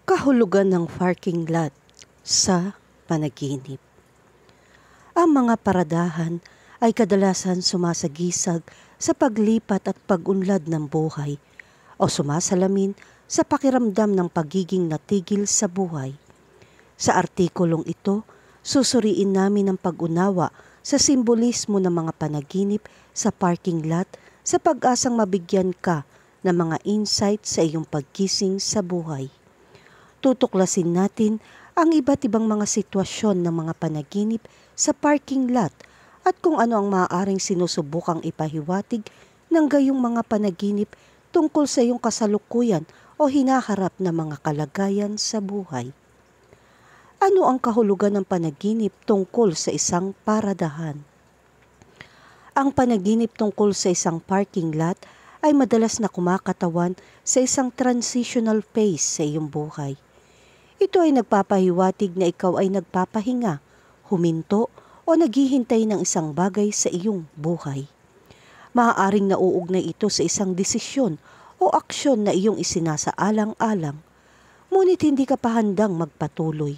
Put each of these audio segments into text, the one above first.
Kahulugan ng parking lot sa panaginip. Ang mga paradahan ay kadalasan sumasagisag sa paglipat at pag-unlad ng buhay o sumasalamin sa pakiramdam ng pagiging natigil sa buhay. Sa artikulong ito, susuriin namin ang pag-unawa sa simbolismo ng mga panaginip sa parking lot sa pag-asang mabigyan ka ng mga insight sa iyong paggising sa buhay. Tutuklasin natin ang iba't ibang mga sitwasyon ng mga panaginip sa parking lot at kung ano ang maaaring sinusubukang ipahiwatig ng gayong mga panaginip tungkol sa iyong kasalukuyan o hinaharap na mga kalagayan sa buhay. Ano ang kahulugan ng panaginip tungkol sa isang paradahan? Ang panaginip tungkol sa isang parking lot ay madalas na kumakatawan sa isang transitional phase sa iyong buhay. Ito ay nagpapahiwatig na ikaw ay nagpapahinga, huminto o naghihintay ng isang bagay sa iyong buhay. Maaaring nauugnay ito sa isang desisyon o aksyon na iyong isinasaalang-alang, ngunit hindi ka pa handang magpatuloy.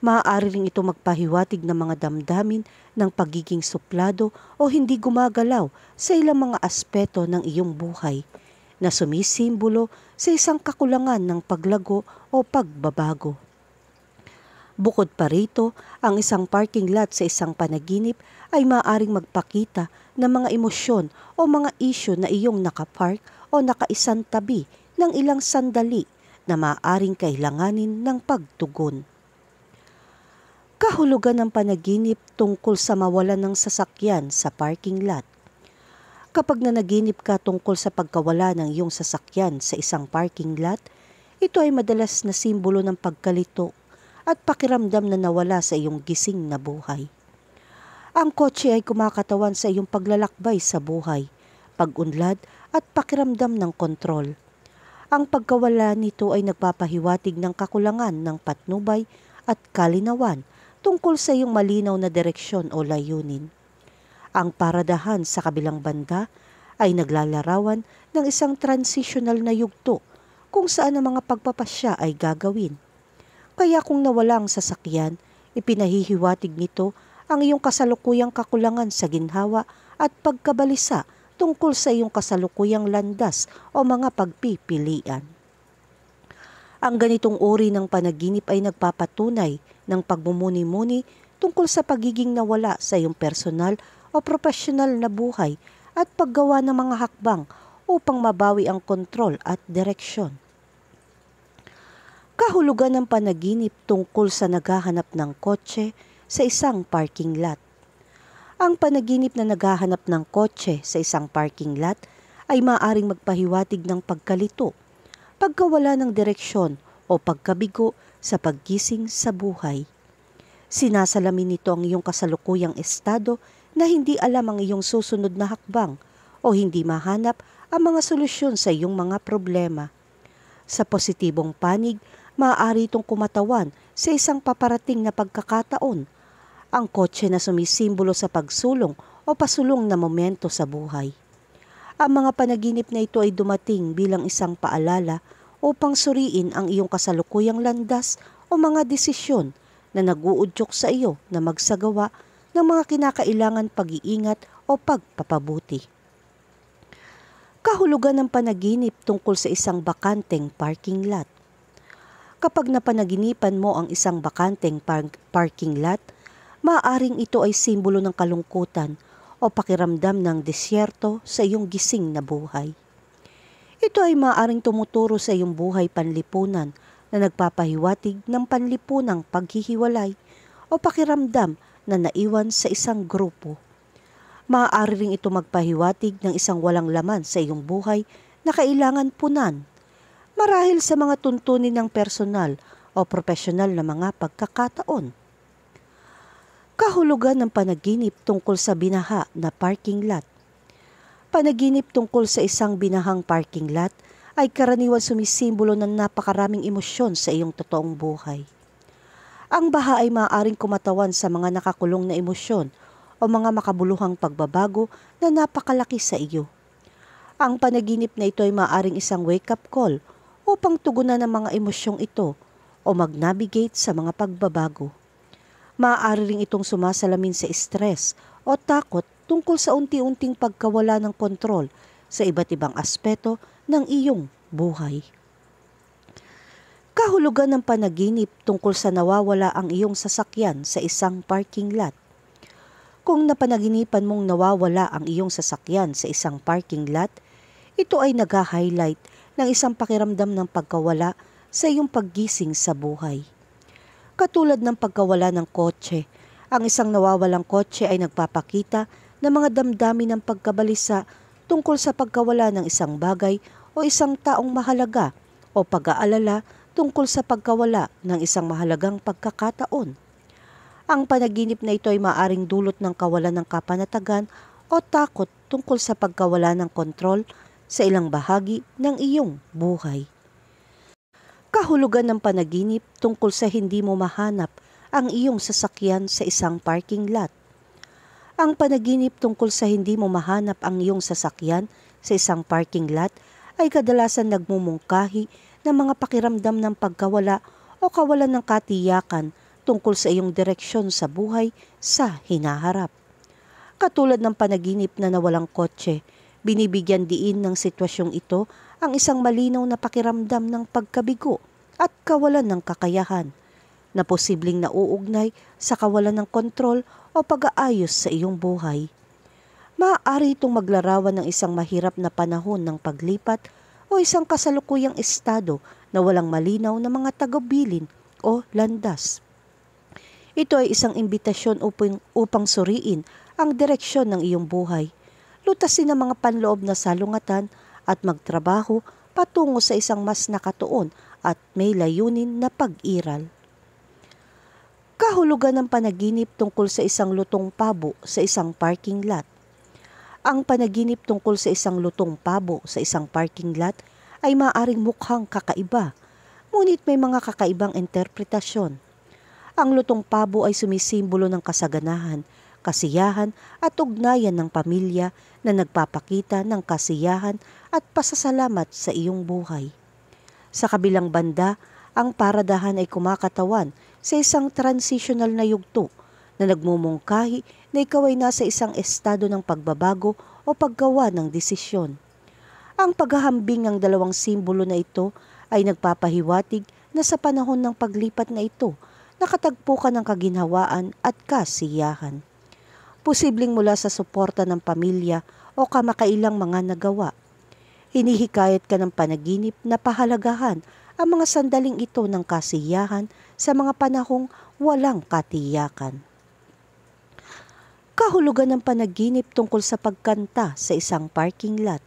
Maaari rin ito magpahiwatig ng mga damdamin ng pagiging suplado o hindi gumagalaw sa ilang mga aspeto ng iyong buhay na sumisimbolo sa isang kakulangan ng paglago o pagbabago. Bukod pa rito, ang isang parking lot sa isang panaginip ay maaaring magpakita ng mga emosyon o mga isyu na iyong nakapark o nakaisang tabi ng ilang sandali na maaaring kailanganin ng pagtugon. Kahulugan ng panaginip tungkol sa mawalan ng sasakyan sa parking lot. Kapag nanaginip ka tungkol sa pagkawala ng iyong sasakyan sa isang parking lot, ito ay madalas na simbolo ng pagkalito at pakiramdam na nawala sa iyong gising na buhay. Ang kotse ay kumakatawan sa iyong paglalakbay sa buhay, pag-unlad at pakiramdam ng kontrol. Ang pagkawala nito ay nagpapahiwatig ng kakulangan ng patnubay at kalinawan tungkol sa iyong malinaw na direksyon o layunin. Ang paradahan sa kabilang banda ay naglalarawan ng isang transitional na yugto kung saan ang mga pagpapasya ay gagawin. Kaya kung nawala ang sasakyan, ipinahihiwatig nito ang iyong kasalukuyang kakulangan sa ginhawa at pagkabalisa tungkol sa iyong kasalukuyang landas o mga pagpipilian. Ang ganitong uri ng panaginip ay nagpapatunay ng pagmumuni-muni tungkol sa pagiging nawala sa iyong personal o profesional na buhay at paggawa ng mga hakbang upang mabawi ang kontrol at direksyon. Kahulugan ng panaginip tungkol sa naghahanap ng kotse sa isang parking lot. Ang panaginip na naghahanap ng kotse sa isang parking lot ay maaaring magpahiwatig ng pagkalito, pagkawala ng direksyon o pagkabigo sa paggising sa buhay. Sinasalamin nito ang iyong kasalukuyang estado na hindi alam ang iyong susunod na hakbang o hindi mahanap ang mga solusyon sa iyong mga problema. Sa positibong panig, maaari itong kumatawan sa isang paparating na pagkakataon, ang kotse na sumisimbolo sa pagsulong o pasulong na momento sa buhay. Ang mga panaginip na ito ay dumating bilang isang paalala upang suriin ang iyong kasalukuyang landas o mga desisyon na nag-uudyok sa iyo na magsagawa ng mga kinakailangan pag-iingat o pagpapabuti. Kahulugan ng panaginip tungkol sa isang bakanteng parking lot. Kapag napanaginipan mo ang isang bakanteng parking lot, maaaring ito ay simbolo ng kalungkutan o pakiramdam ng disyerto sa iyong gising na buhay. Ito ay maaaring tumuturo sa iyong buhay panlipunan na nagpapahiwatig ng panlipunang paghihiwalay o pakiramdam na naiwan sa isang grupo. Maaari rin ito magpahiwatig ng isang walang laman sa iyong buhay na kailangan punan, marahil sa mga tuntunin ng personal o profesional na mga pagkakataon. Kahulugan ng panaginip tungkol sa binaha na parking lot. Panaginip tungkol sa isang binahang parking lot ay karaniwan sumisimbolo ng napakaraming emosyon sa iyong totoong buhay. Ang baha ay maaaring kumatawan sa mga nakakulong na emosyon o mga makabuluhang pagbabago na napakalaki sa iyo. Ang panaginip na ito ay maaaring isang wake-up call upang tugunan ang mga emosyong ito o mag-navigate sa mga pagbabago. Maaari ring itong sumasalamin sa stress o takot tungkol sa unti-unting pagkawala ng kontrol sa iba't ibang aspeto ng iyong buhay. Kahulugan ng panaginip tungkol sa nawawala ang iyong sasakyan sa isang parking lot. Kung napanaginipan mong nawawala ang iyong sasakyan sa isang parking lot, ito ay nag-highlight ng isang pakiramdam ng pagkawala sa iyong paggising sa buhay. Katulad ng pagkawala ng kotse, ang isang nawawalang kotse ay nagpapakita ng mga damdamin ng pagkabalisa tungkol sa pagkawala ng isang bagay o isang taong mahalaga o pag-aalala tungkol sa pagkawala ng isang mahalagang pagkakataon. Ang panaginip na ito ay maaaring dulot ng kawalan ng kapanatagan o takot tungkol sa pagkawala ng kontrol sa ilang bahagi ng iyong buhay. Kahulugan ng panaginip tungkol sa hindi mo mahanap ang iyong sasakyan sa isang parking lot. Ang panaginip tungkol sa hindi mo mahanap ang iyong sasakyan sa isang parking lot ay kadalasan nagmumungkahi ng mga pakiramdam ng pagkawala o kawalan ng katiyakan tungkol sa iyong direksyon sa buhay sa hinaharap. Katulad ng panaginip na nawalang kotse, binibigyan diin ng sitwasyong ito ang isang malinaw na pakiramdam ng pagkabigo at kawalan ng kakayahan na posibleng nauugnay sa kawalan ng kontrol o pag-aayos sa iyong buhay. Maaari itong maglarawan ng isang mahirap na panahon ng paglipat o isang kasalukuyang estado na walang malinaw na mga tagubilin o landas. Ito ay isang imbitasyon upang suriin ang direksyon ng iyong buhay, lutasin ang mga panloob na salungatan at magtrabaho patungo sa isang mas nakatuon at may layunin na pag-iral. Kahulugan ng panaginip tungkol sa isang lutong pabo sa isang parking lot. Ang panaginip tungkol sa isang lutong pabo sa isang parking lot ay maaaring mukhang kakaiba, ngunit may mga kakaibang interpretasyon. Ang lutong pabo ay sumisimbolo ng kasaganahan, kasiyahan at ugnayan ng pamilya na nagpapakita ng kasiyahan at pasasalamat sa iyong buhay. Sa kabilang banda, ang paradahan ay kumakatawan sa isang transitional na yugto na nagmumungkahi na ikaw ay nasa isang estado ng pagbabago o paggawa ng desisyon. Ang paghahambing ng dalawang simbolo na ito ay nagpapahiwatig na sa panahon ng paglipat na ito, nakatagpo ka ng kaginhawaan at kasiyahan. Posibleng mula sa suporta ng pamilya o kamakailang mga nagawa. Hinihikayat ka ng panaginip na pahalagahan ang mga sandaling ito ng kasiyahan sa mga panahong walang katiyakan. Kahulugan ng panaginip tungkol sa pagkanta sa isang parking lot.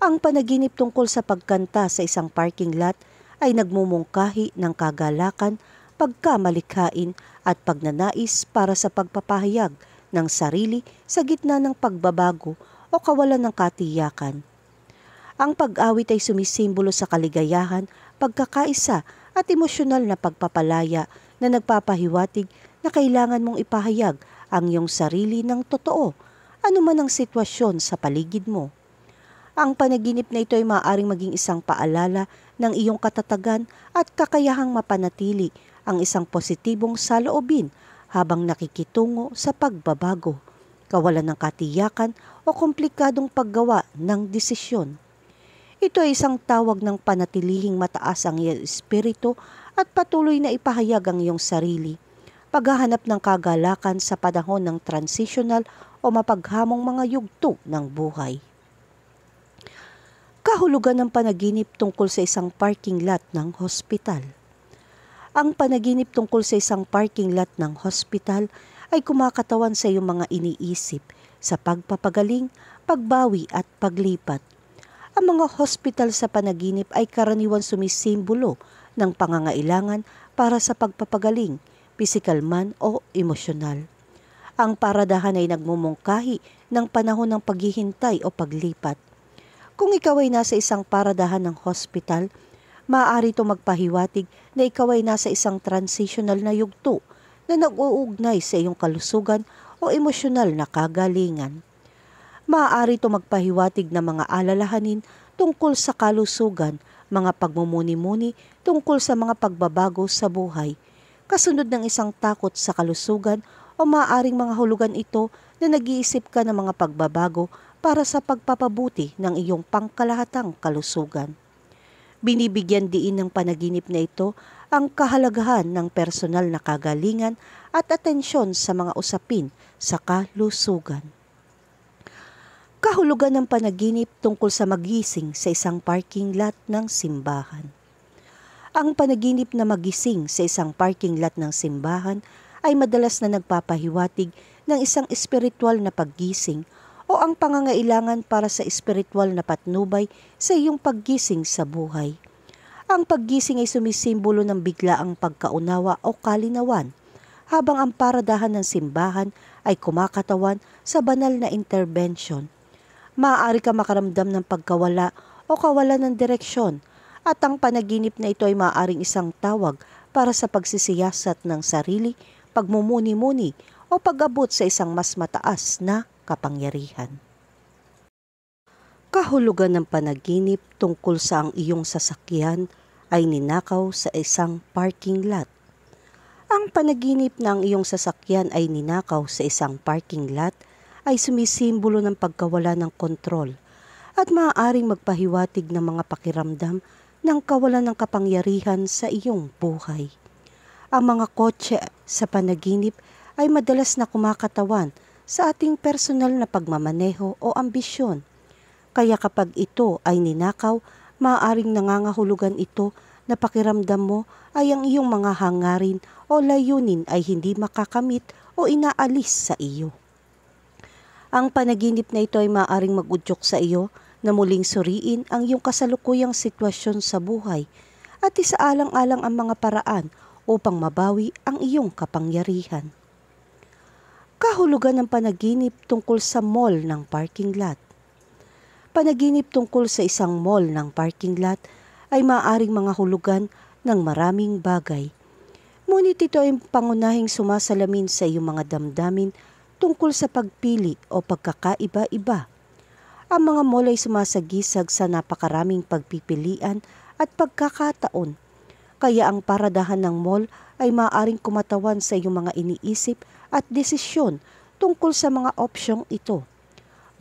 Ang panaginip tungkol sa pagkanta sa isang parking lot ay nagmumungkahi ng kagalakan, pagkamalikhain at pagnanais para sa pagpapahayag ng sarili sa gitna ng pagbabago o kawalan ng katiyakan. Ang pag-awit ay sumisimbolo sa kaligayahan, pagkakaisa at emosyonal na pagpapalaya na nagpapahiwatig na kailangan mong ipahayag ang iyong sarili ng totoo, anuman ang sitwasyon sa paligid mo. Ang panaginip na ito ay maaaring maging isang paalala ng iyong katatagan at kakayahang mapanatili ang isang positibong saloobin habang nakikitungo sa pagbabago, kawalan ng katiyakan o komplikadong paggawa ng desisyon. Ito ay isang tawag ng panatilihing mataas ang iyong espiritu at patuloy na ipahayag ang iyong sarili. Paghahanap ng kagalakan sa panahon ng transitional o mapaghamong mga yugto ng buhay. Kahulugan ng panaginip tungkol sa isang parking lot ng hospital. Ang panaginip tungkol sa isang parking lot ng hospital ay kumakatawan sa iyong mga iniisip sa pagpapagaling, pagbawi at paglipat. Ang mga hospital sa panaginip ay karaniwan sumisimbolo ng pangangailangan para sa pagpapagaling, pisikal man o emosyonal. Ang paradahan ay nagmumungkahi ng panahon ng paghihintay o paglipat. Kung ikaw ay nasa isang paradahan ng hospital, maaari itong magpahiwatig na ikaw ay nasa isang transitional na yugto na nag-uugnay sa iyong kalusugan o emosyonal na kagalingan. Maaari itong magpahiwatig ng mga alalahanin tungkol sa kalusugan, mga pagmumuni-muni tungkol sa mga pagbabago sa buhay, kasunod ng isang takot sa kalusugan o maaaring mga hulugan ito na nag-iisip ka ng mga pagbabago para sa pagpapabuti ng iyong pangkalahatang kalusugan. Binibigyan diin ng panaginip na ito ang kahalagahan ng personal na kagalingan at atensyon sa mga usapin sa kalusugan. Kahulugan ng panaginip tungkol sa magising sa isang parking lot ng simbahan. Ang panaginip na magising sa isang parking lot ng simbahan ay madalas na nagpapahiwatig ng isang espiritual na paggising o ang pangangailangan para sa espiritual na patnubay sa iyong paggising sa buhay. Ang paggising ay sumisimbolo ng biglaang pagkaunawa o kalinawan, habang ang paradahan ng simbahan ay kumakatawan sa banal na intervention. Maaari ka makaramdam ng pagkawala o kawalan ng direksyon, at ang panaginip na ito ay maaaring isang tawag para sa pagsisiyasat ng sarili, pagmumuni-muni o pag-abot sa isang mas mataas na kapangyarihan. Kahulugan ng panaginip tungkol sa ang iyong sasakyan ay ninakaw sa isang parking lot. Ang panaginip na ang iyong sasakyan ay ninakaw sa isang parking lot ay sumisimbolo ng pagkawala ng kontrol at maaaring magpahiwatig ng mga pakiramdam ng kawalan ng kapangyarihan sa iyong buhay. Ang mga kotse sa panaginip ay madalas na kumakatawan sa ating personal na pagmamaneho o ambisyon. Kaya kapag ito ay ninakaw, maaaring nangangahulugan ito na pakiramdam mo ay ang iyong mga hangarin o layunin ay hindi makakamit o inaalis sa iyo. Ang panaginip na ito ay maaaring mag-udyok sa iyo na muling suriin ang iyong kasalukuyang sitwasyon sa buhay at isaalang-alang ang mga paraan upang mabawi ang iyong kapangyarihan. Kahulugan ng panaginip tungkol sa mall ng parking lot. Panaginip tungkol sa isang mall ng parking lot ay maaaring mga hulugan ng maraming bagay. Ngunit ito ay pangunahing sumasalamin sa iyong mga damdamin tungkol sa pagpili o pagkakaiba-iba. Ang mga mall ay sumasagisag sa napakaraming pagpipilian at pagkakataon, kaya ang paradahan ng mall ay maaaring kumatawan sa iyong mga iniisip at desisyon tungkol sa mga opsyong ito.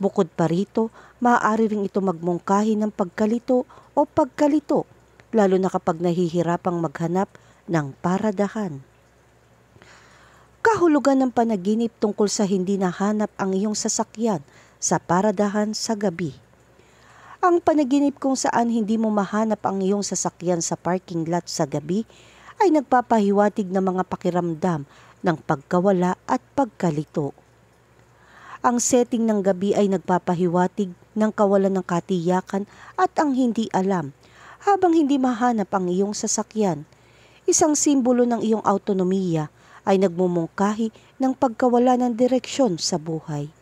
Bukod pa rito, maaari ring ito magmungkahi ng pagkalito o pagkalito, lalo na kapag nahihirapang maghanap ng paradahan. Kahulugan ng panaginip tungkol sa hindi nahanap ang iyong sasakyan sa paradahan sa gabi. Ang panaginip kung saan hindi mo mahanap ang iyong sasakyan sa parking lot sa gabi ay nagpapahiwatig ng mga pakiramdam ng pagkawala at pagkalito. Ang setting ng gabi ay nagpapahiwatig ng kawalan ng katiyakan at ang hindi alam, habang hindi mahanap ang iyong sasakyan. Isang simbolo ng iyong autonomiya ay nagmumungkahi ng pagkawala ng direksyon sa buhay.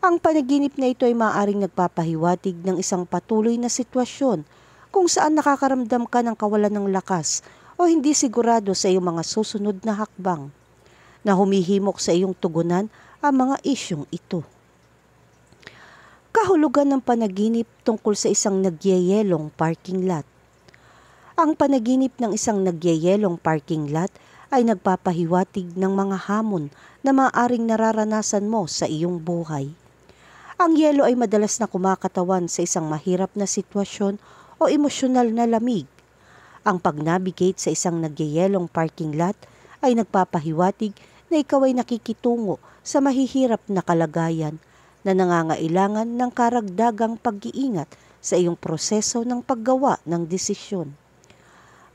Ang panaginip na ito ay maaaring nagpapahiwatig ng isang patuloy na sitwasyon kung saan nakakaramdam ka ng kawalan ng lakas o hindi sigurado sa iyong mga susunod na hakbang, na humihimok sa iyong tugunan ang mga isyong ito. Kahulugan ng panaginip tungkol sa isang nagyayelong parking lot. Ang panaginip ng isang nagyayelong parking lot ay nagpapahiwatig ng mga hamon na maaaring nararanasan mo sa iyong buhay. Ang yelo ay madalas na kumakatawan sa isang mahirap na sitwasyon o emosyonal na lamig. Ang pag-navigate sa isang nagyayelong parking lot ay nagpapahiwatig na ikaw ay nakikitungo sa mahihirap na kalagayan na nangangailangan ng karagdagang pag-iingat sa iyong proseso ng paggawa ng desisyon.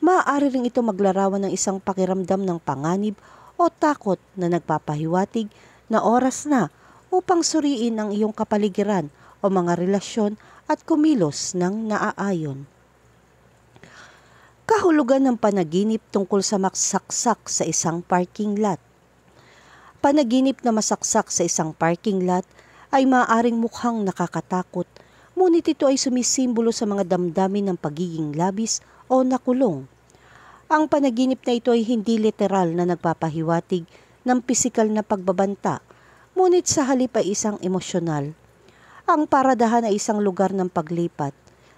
Maaari rin ito maglarawan ng isang pakiramdam ng panganib o takot na nagpapahiwatig na oras na upang suriin ang iyong kapaligiran o mga relasyon at kumilos ng naaayon. Kahulugan ng panaginip tungkol sa masaksak sa isang parking lot. Panaginip na masaksak sa isang parking lot ay maaaring mukhang nakakatakot, ngunit ito ay sumisimbolo sa mga damdamin ng pagiging labis o nakulong. Ang panaginip na ito ay hindi literal na nagpapahiwatig ng pisikal na pagbabanta, ngunit sa halip ay isang emosyonal. Ang paradahan ay isang lugar ng paglipat.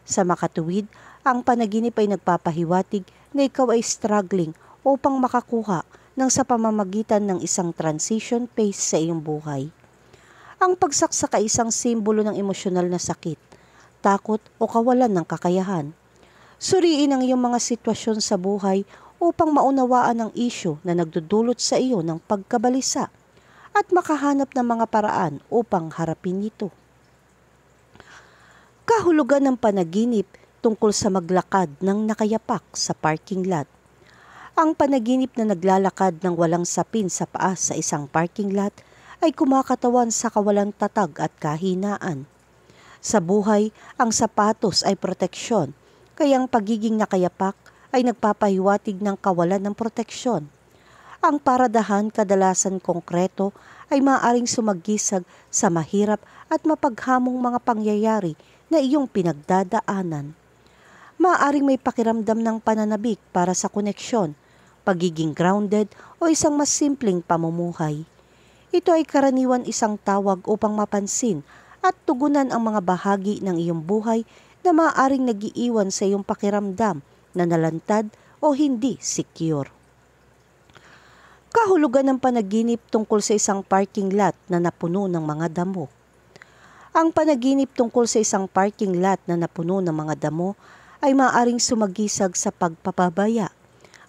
Sa makatuwid, Ang panaginip ay nagpapahiwatig na ikaw ay struggling upang makakuha ng sa pamamagitan ng isang transition phase sa iyong buhay. Ang pagsaksak ay isang simbolo ng emosyonal na sakit, takot o kawalan ng kakayahan. Suriin ang iyong mga sitwasyon sa buhay upang maunawaan ang isyu na nagdudulot sa iyo ng pagkabalisa at makahanap ng mga paraan upang harapin ito. Kahulugan ng panaginip tungkol sa maglakad ng nakayapak sa parking lot. Ang panaginip na naglalakad ng walang sapin sa paa sa isang parking lot ay kumakatawan sa kawalang tatag at kahinaan. Sa buhay, ang sapatos ay proteksyon, kaya ang pagiging nakayapak ay nagpapahiwatig ng kawalan ng proteksyon. Ang paradahan kadalasan konkreto ay maaaring sumagisag sa mahirap at mapaghamong mga pangyayari na iyong pinagdadaanan. Maaaring may pakiramdam ng pananabik para sa koneksyon, pagiging grounded o isang mas simpleng pamumuhay. Ito ay karaniwan isang tawag upang mapansin at tugunan ang mga bahagi ng iyong buhay na maaaring nagiiwan sa iyong pakiramdam na nalantad o hindi secure. Kahulugan ng panaginip tungkol sa isang parking lot na napuno ng mga damo. Ang panaginip tungkol sa isang parking lot na napuno ng mga damo ay maaaring sumagisag sa pagpapabaya,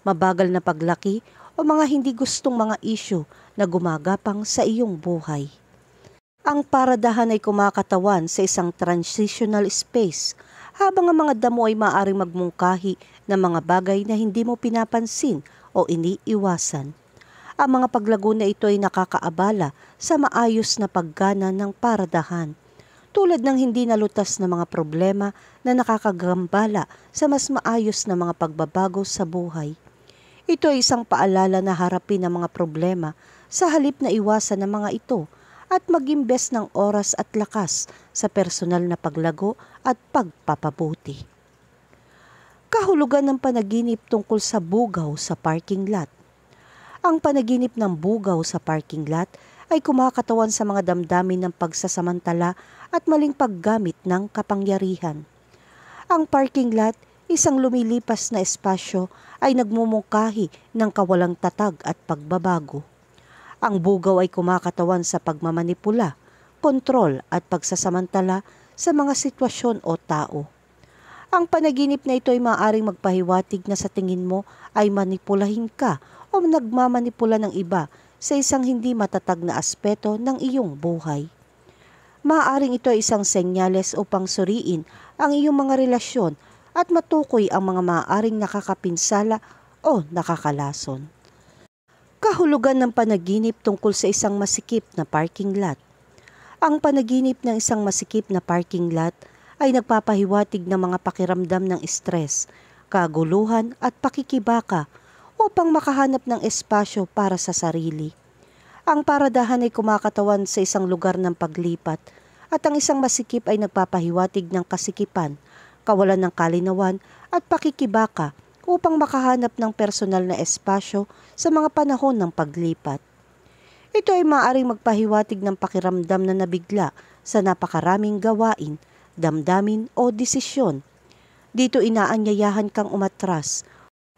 mabagal na paglaki o mga hindi gustong mga isyu na gumagapang sa iyong buhay. Ang paradahan ay kumakatawan sa isang transitional space habang ang mga damo ay maaaring magmungkahi ng mga bagay na hindi mo pinapansin o iniiwasan. Ang mga paglago na ito ay nakakaabala sa maayos na paggana ng paradahan, tulad ng hindi nalutas na mga problema na nakakagambala sa mas maayos na mga pagbabago sa buhay. Ito ay isang paalala na harapin ang mga problema sa halip na iwasan ang mga ito at mag-imbes ng oras at lakas sa personal na paglago at pagpapabuti. Kahulugan ng panaginip tungkol sa bugaw sa parking lot. Ang panaginip ng bugaw sa parking lot ay kumakatawan sa mga damdamin ng pagsasamantala at maling paggamit ng kapangyarihan. Ang parking lot, isang lumilipas na espasyo, ay nagmumungkahi ng kawalang tatag at pagbabago. Ang bugaw ay kumakatawan sa pagmamanipula, kontrol at pagsasamantala sa mga sitwasyon o tao. Ang panaginip na ito ay maaaring magpahiwatig na sa tingin mo ay manipulahin ka o nagmamanipula ng iba sa isang hindi matatag na aspeto ng iyong buhay. Maaaring ito ay isang senyales upang suriin ang iyong mga relasyon at matukoy ang mga maaaring nakakapinsala o nakakalason. Kahulugan ng panaginip tungkol sa isang masikip na parking lot. Ang panaginip ng isang masikip na parking lot ay nagpapahiwatig ng mga pakiramdam ng stress, kaguluhan at pakikibaka upang makahanap ng espasyo para sa sarili. Ang paradahan ay kumakatawan sa isang lugar ng paglipat at ang isang masikip ay nagpapahiwatig ng kasikipan, kawalan ng kalinawan at pakikibaka upang makahanap ng personal na espasyo sa mga panahon ng paglipat. Ito ay maaaring magpahiwatig ng pakiramdam na nabigla sa napakaraming gawain, damdamin o desisyon. Dito inaanyayahan kang umatras,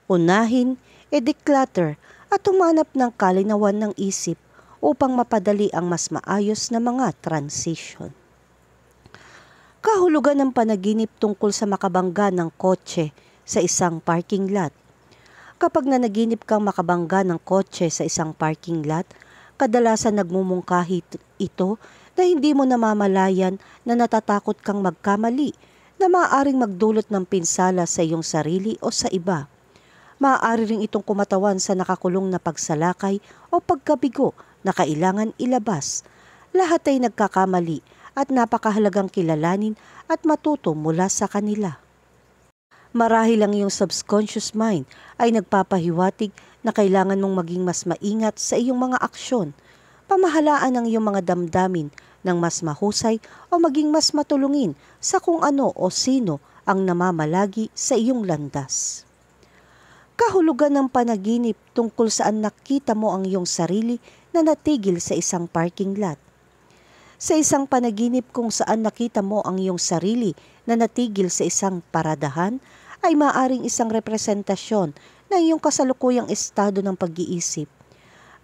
unahin, declutter at humanap ng kalinawan ng isip upang mapadali ang mas maayos na mga transition. Kahulugan ng panaginip tungkol sa makabangga ng kotse sa isang parking lot. Kapag nanaginip kang makabangga ng kotse sa isang parking lot, kadalasan nagmumungkahi ito na hindi mo namamalayan na natatakot kang magkamali na maaaring magdulot ng pinsala sa iyong sarili o sa iba. Maaari rin itong kumatawan sa nakakulong na pagsalakay o pagkabigo na kailangan ilabas. Lahat ay nagkakamali at napakahalagang kilalanin at matuto mula sa kanila. Marahil ang iyong subconscious mind ay nagpapahiwatig na kailangan mong maging mas maingat sa iyong mga aksyon, pamahalaan ang iyong mga damdamin ng mas mahusay o maging mas matulungin sa kung ano o sino ang namamalagi sa iyong landas. Kahulugan ng panaginip tungkol saan nakita mo ang iyong sarili na natigil sa isang parking lot. Sa isang panaginip kung saan nakita mo ang iyong sarili na natigil sa isang paradahan, ay maaaring isang representasyon ng iyong kasalukuyang estado ng pag-iisip.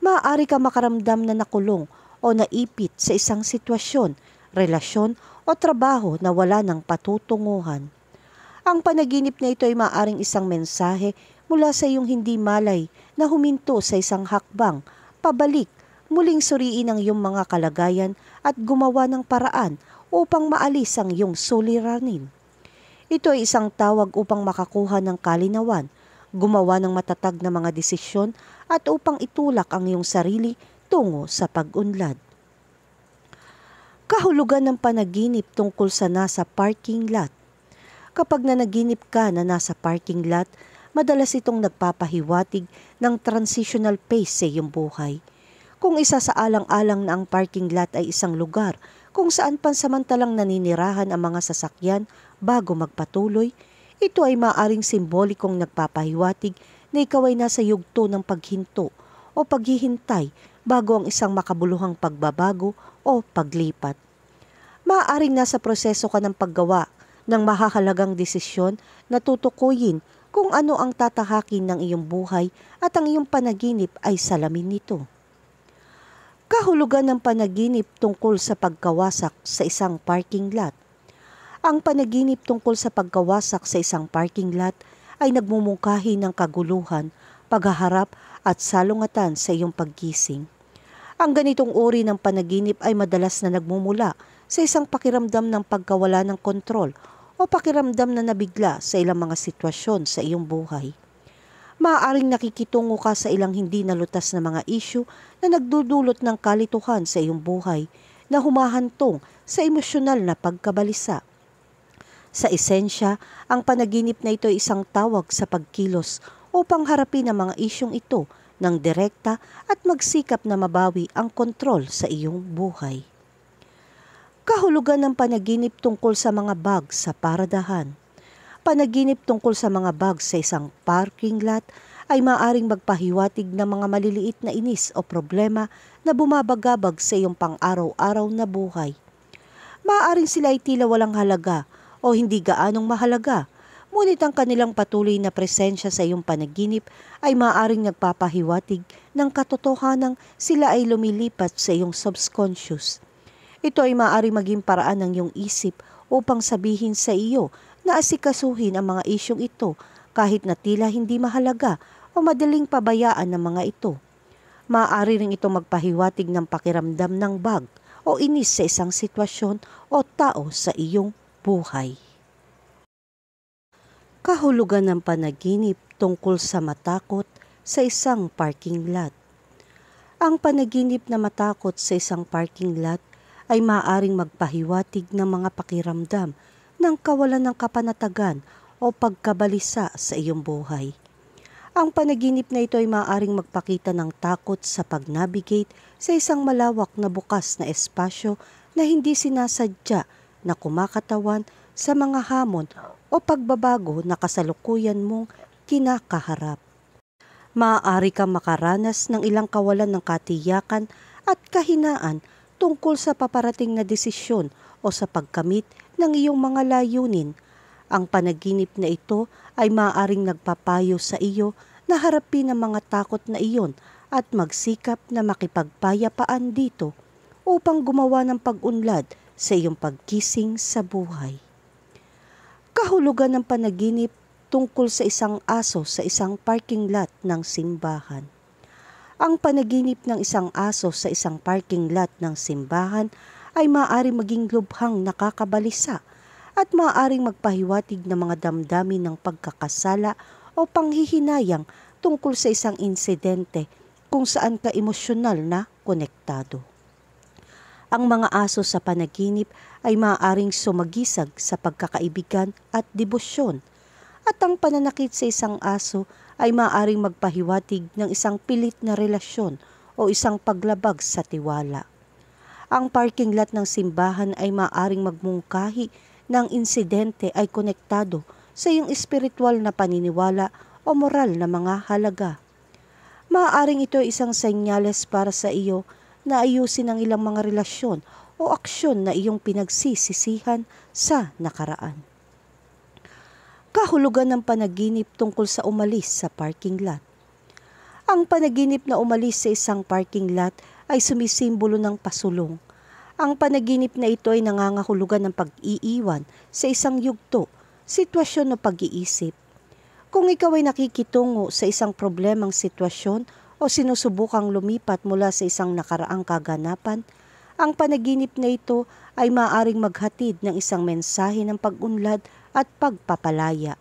Maaari ka makaramdam na nakulong o naipit sa isang sitwasyon, relasyon o trabaho na wala ng patutunguhan. Ang panaginip na ito ay maaaring isang mensahe mula sa iyong hindi malay na huminto sa isang hakbang, pabalik, muling suriin ang iyong mga kalagayan at gumawa ng paraan upang maalis ang iyong suliranin. Ito ay isang tawag upang makakuha ng kalinawan, gumawa ng matatag na mga desisyon at upang itulak ang iyong sarili tungo sa pag-unlad. Kahulugan ng panaginip tungkol sa nasa parking lot. Kapag nanaginip ka na nasa parking lot, madalas itong nagpapahiwatig ng transitional phase sa iyong buhay. Kung isa sa alang-alang na ang parking lot ay isang lugar kung saan pansamantalang naninirahan ang mga sasakyan bago magpatuloy, ito ay maaaring simbolikong nagpapahiwatig na ikaw ay nasa yugto ng paghinto o paghihintay bago ang isang makabuluhang pagbabago o paglipat. Maaaring nasa proseso ka ng paggawa ng mahahalagang desisyon na tutukuyin kung ano ang tatahakin ng iyong buhay at ang iyong panaginip ay salamin nito. Kahulugan ng panaginip tungkol sa pagkawasak sa isang parking lot. Ang panaginip tungkol sa pagkawasak sa isang parking lot ay nagmumungkahi ng kaguluhan, paghaharap at salungatan sa iyong paggising. Ang ganitong uri ng panaginip ay madalas na nagmumula sa isang pakiramdam ng pagkawala ng kontrol o pakiramdam na nabigla sa ilang mga sitwasyon sa iyong buhay. Maaaring nakikitungo ka sa ilang hindi nalutas na mga isyu na nagdudulot ng kalituhan sa iyong buhay na humahantong sa emosyonal na pagkabalisa. Sa esensya, ang panaginip na ito ay isang tawag sa pagkilos upang harapin ang mga isyong ito ng direkta at magsikap na mabawi ang kontrol sa iyong buhay. Kahulugan ng panaginip tungkol sa mga bag sa paradahan. Panaginip tungkol sa mga bag sa isang parking lot ay maaaring magpahiwatig ng mga maliliit na inis o problema na bumabagabag sa iyong pang-araw-araw na buhay. Maaaring sila ay tila walang halaga o hindi gaanong mahalaga, ngunit ang kanilang patuloy na presensya sa iyong panaginip ay maaaring nagpapahiwatig ng katotohanang sila ay lumilipat sa iyong subconscious. Ito ay maaaring maging paraan ng iyong isip upang sabihin sa iyo na asikasuhin ang mga isyong ito kahit na tila hindi mahalaga o madaling pabayaan ng mga ito. Maaari rin ito magpahiwatig ng pakiramdam ng bag o inis sa isang sitwasyon o tao sa iyong buhay. Kahulugan ng panaginip tungkol sa matakot sa isang parking lot. Ang panaginip na matakot sa isang parking lot ay maaaring magpahiwatig ng mga pakiramdam ng kawalan ng kapanatagan o pagkabalisa sa iyong buhay. Ang panaginip na ito ay maaaring magpakita ng takot sa pag-navigate sa isang malawak na bukas na espasyo na hindi sinasadya na kumakatawan sa mga hamon o pagbabago na kasalukuyan mong kinakaharap. Maaari kang makaranas ng ilang kawalan ng katiyakan at kahinaan tungkol sa paparating na desisyon o sa pagkamit ng iyong mga layunin. Ang panaginip na ito ay maaaring nagpapayo sa iyo na harapin ang mga takot na iyon at magsikap na makipagpayapaan dito upang gumawa ng pag-unlad sa iyong pagkising sa buhay. Kahulugan ng panaginip tungkol sa isang aso sa isang parking lot ng simbahan. Ang panaginip ng isang aso sa isang parking lot ng simbahan ay maaari maging lubhang nakakabalisa at maaaring magpahiwatig ng mga damdamin ng pagkakasala o panghihinayang tungkol sa isang insidente kung saan ka emosyonal na konektado. Ang mga aso sa panaginip ay maaaring sumagisag sa pagkakaibigan at debosyon, at ang pananakit sa isang aso ay maaaring magpahiwatig ng isang pilit na relasyon o isang paglabag sa tiwala. Ang parking lot ng simbahan ay maaaring magmungkahi ng insidente ay konektado sa iyong espiritual na paniniwala o moral na mga halaga. Maaaring ito ay isang senyales para sa iyo na ayusin ang ilang mga relasyon o aksyon na iyong pinagsisisihan sa nakaraan. Kahulugan ng panaginip tungkol sa umalis sa parking lot. Ang panaginip na umalis sa isang parking lot ay sumisimbolo ng pasulong. Ang panaginip na ito ay nangangahulugan ng pag-iiwan sa isang yugto, sitwasyon o pag-iisip. Kung ikaw ay nakikitungo sa isang problemang sitwasyon o sinusubukang lumipat mula sa isang nakaraang kaganapan, ang panaginip na ito ay maaaring maghatid ng isang mensahe ng pag-unlad at pagpapalaya.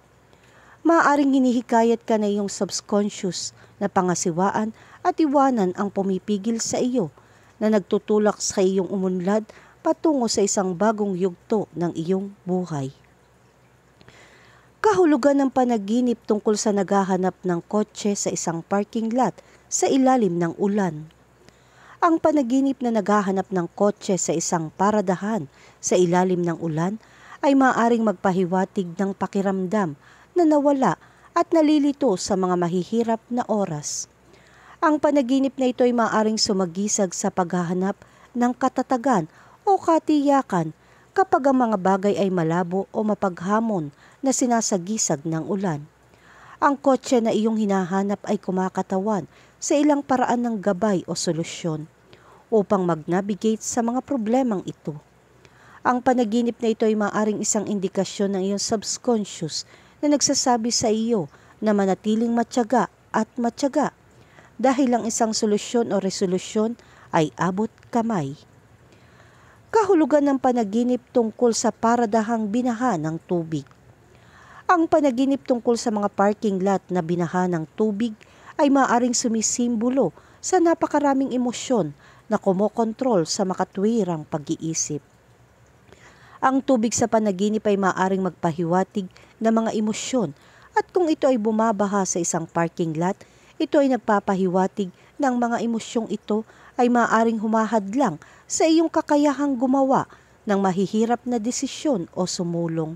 Maaaring hinihikayat ka na iyong subconscious na pangasiwaan at iwanan ang pumipigil sa iyo na nagtutulak sa iyong umunlad patungo sa isang bagong yugto ng iyong buhay. Kahulugan ng panaginip tungkol sa naghahanap ng kotse sa isang parking lot sa ilalim ng ulan. Ang panaginip na naghahanap ng kotse sa isang paradahan sa ilalim ng ulan ay maaaring magpahiwatig ng pakiramdam na nawala at nalilito sa mga mahihirap na oras. Ang panaginip na ito ay maaaring sumagisag sa paghahanap ng katatagan o katiyakan kapag ang mga bagay ay malabo o mapaghamon na sinasagisag ng ulan. Ang kotse na iyong hinahanap ay kumakatawan sa ilang paraan ng gabay o solusyon upang mag-navigate sa mga problemang ito. Ang panaginip na ito ay maaaring isang indikasyon ng iyong subconscious na nagsasabi sa iyo na manatiling matyaga at matyaga dahil ang isang solusyon o resolusyon ay abot kamay. Kahulugan ng panaginip tungkol sa paradahang binaha ng tubig. Ang panaginip tungkol sa mga parking lot na binaha ng tubig ay maaaring sumisimbolo sa napakaraming emosyon na kumokontrol sa makatwirang pag-iisip. Ang tubig sa panaginip ay maaaring magpahiwatig ng mga emosyon at kung ito ay bumabaha sa isang parking lot, ito ay nagpapahiwatig ng mga emosyong ito ay maaaring humahadlang sa iyong kakayahang gumawa ng mahihirap na desisyon o sumulong.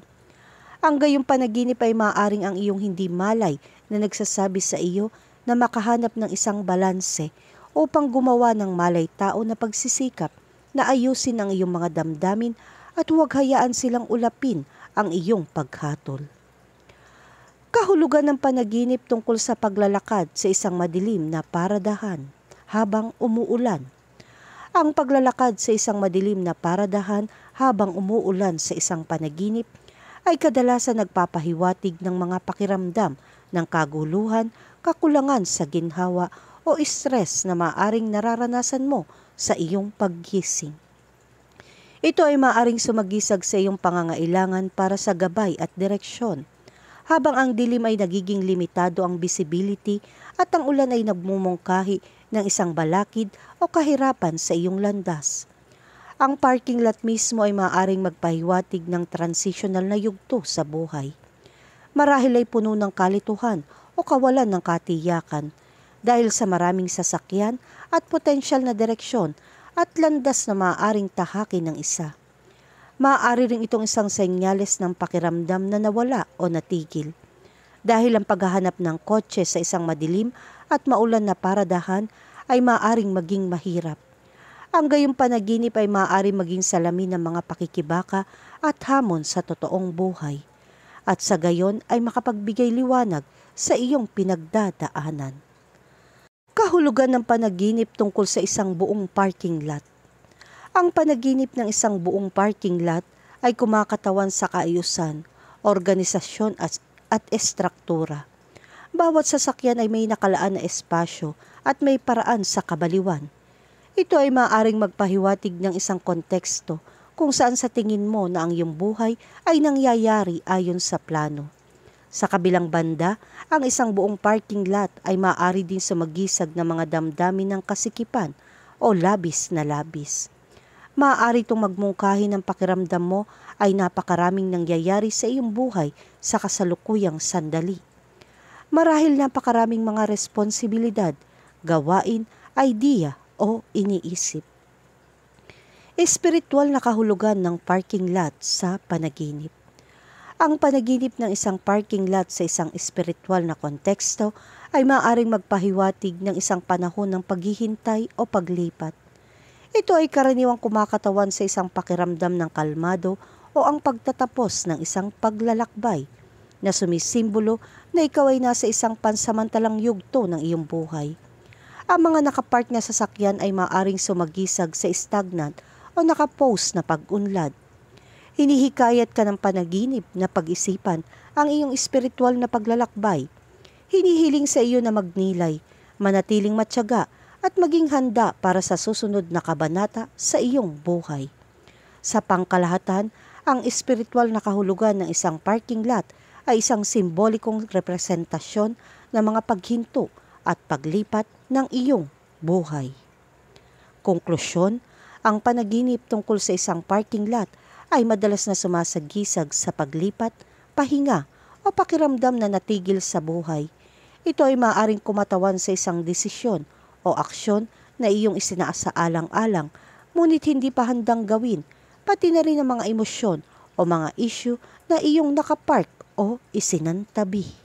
Ang gayong panaginip ay maaaring ang iyong hindi malay na nagsasabi sa iyo na makahanap ng isang balanse upang gumawa ng malay-tao na pagsisikap na ayusin ang iyong mga damdamin at huwag hayaan silang ulapin ang iyong paghatol. Kahulugan ng panaginip tungkol sa paglalakad sa isang madilim na paradahan habang umuulan. Ang paglalakad sa isang madilim na paradahan habang umuulan sa isang panaginip ay kadalasan nagpapahiwatig ng mga pakiramdam ng kaguluhan, kakulangan sa ginhawa o stress na maaaring nararanasan mo sa iyong paggising. Ito ay maaaring sumagisag sa iyong pangangailangan para sa gabay at direksyon, habang ang dilim ay nagiging limitado ang visibility at ang ulan ay nagmumungkahi ng isang balakid o kahirapan sa iyong landas. Ang parking lot mismo ay maaaring magpahiwatig ng transitional na yugto sa buhay. Marahil ay puno ng kalituhan o kawalan ng katiyakan dahil sa maraming sasakyan at potensyal na direksyon at landas na maaaring tahakin ng isa. Maaari rin itong isang senyales ng pakiramdam na nawala o natigil. Dahil ang paghahanap ng kotse sa isang madilim at maulan na paradahan ay maaaring maging mahirap. Ang gayong panaginip ay maaaring maging salamin ng mga pakikibaka at hamon sa totoong buhay. At sa gayon ay makapagbigay liwanag sa iyong pinagdadaanan. Kahulugan ng panaginip tungkol sa isang buong parking lot. Ang panaginip ng isang buong parking lot ay kumakatawan sa kaayusan, organisasyon at estruktura. Bawat sasakyan ay may nakalaan na espasyo at may paraan sa kabaliwan. Ito ay maaaring magpahiwatig ng isang konteksto kung saan sa tingin mo na ang iyong buhay ay nangyayari ayon sa plano. Sa kabilang banda, ang isang buong parking lot ay maaari din sumagisag ng mga damdamin ng kasikipan o labis na labis. Maaari itong magmungkahi ng pakiramdam mo ay napakaraming nangyayari sa iyong buhay sa kasalukuyang sandali. Marahil napakaraming mga responsibilidad, gawain, idea o iniisip. Espiritual na kahulugan ng parking lot sa panaginip. Ang panaginip ng isang parking lot sa isang espiritual na konteksto ay maaaring magpahiwatig ng isang panahon ng paghihintay o paglipat. Ito ay karaniwang kumakatawan sa isang pakiramdam ng kalmado o ang pagtatapos ng isang paglalakbay. na sumisimbolo na ikaw ay nasa isang pansamantalang yugto ng iyong buhay. Ang mga nakapark na sasakyan ay maaaring sumagisag sa stagnant o nakapost na pag-unlad. Hinihikayat ka ng panaginip na pag-isipan ang iyong espiritual na paglalakbay. Hinihiling sa iyo na magnilay, manatiling matyaga at maging handa para sa susunod na kabanata sa iyong buhay. Sa pangkalahatan, ang espiritual na kahulugan ng isang parking lot ay isang simbolikong representasyon ng mga paghinto at paglipat ng iyong buhay. Konklusyon, ang panaginip tungkol sa isang parking lot ay madalas na sumasagisag sa paglipat, pahinga o pakiramdam na natigil sa buhay. Ito ay maaaring kumatawan sa isang desisyon o aksyon na iyong isinasaalang-alang ngunit hindi pa handang gawin, pati na rin ang mga emosyon o mga issue na iyong nakapark o isinantabi.